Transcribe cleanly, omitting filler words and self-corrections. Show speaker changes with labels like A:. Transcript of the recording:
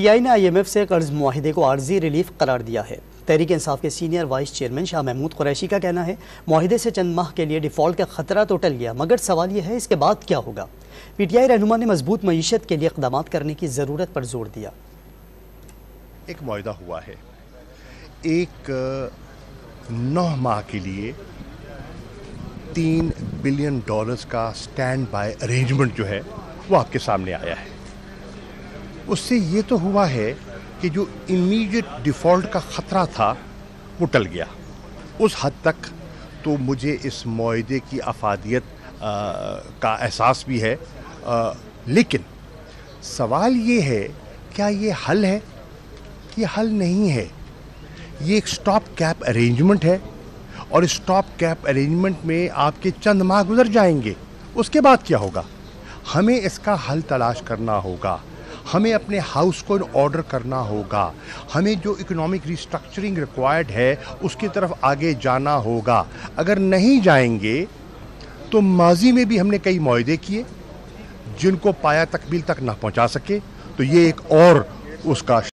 A: Pi ने IMF से कर्ज मुआहिदे को आर्जी रिलीफ करार दिया है। तहरीक इंसाफ के senior vice chairman Shah Mahmood Qureshi का कहना है, मुआहिदे से चंद माह के लिए डिफ़ॉल्ट का खतरा तो टल गया, मगर सवाल यह है इसके बाद क्या होगा। PTI रहनुमा ने मजबूत मईशत के लिए इक़दामात करने की ज़रूरत पर जोर दिया।
B: एक मुआहिदा हुआ है, एक 9 माह के लिए $3 बिलियन का स्टैंड बाय अरेंजमेंट जो है वो आपके सामने आया है। उससे ये तो हुआ है कि जो इमीडिएट डिफ़ॉल्ट का ख़तरा था वो टल गया। उस हद तक तो मुझे इस मुआहिदे की अफादियत का एहसास भी है, लेकिन सवाल ये है, क्या ये हल है? ये हल नहीं है। ये एक स्टॉप कैप अरेंजमेंट है और इस स्टॉप कैप अरेंजमेंट में आपके चंद माह गुजर जाएंगे। उसके बाद क्या होगा? हमें इसका हल तलाश करना होगा। हमें अपने हाउस को ऑर्डर करना होगा। हमें जो इकोनॉमिक रिस्ट्रक्चरिंग रिक्वायर्ड है उसकी तरफ आगे जाना होगा। अगर नहीं जाएंगे तो माजी में भी हमने कई मुआहिदे किए जिनको पाया तकमील तक ना पहुंचा सके, तो ये एक और उसका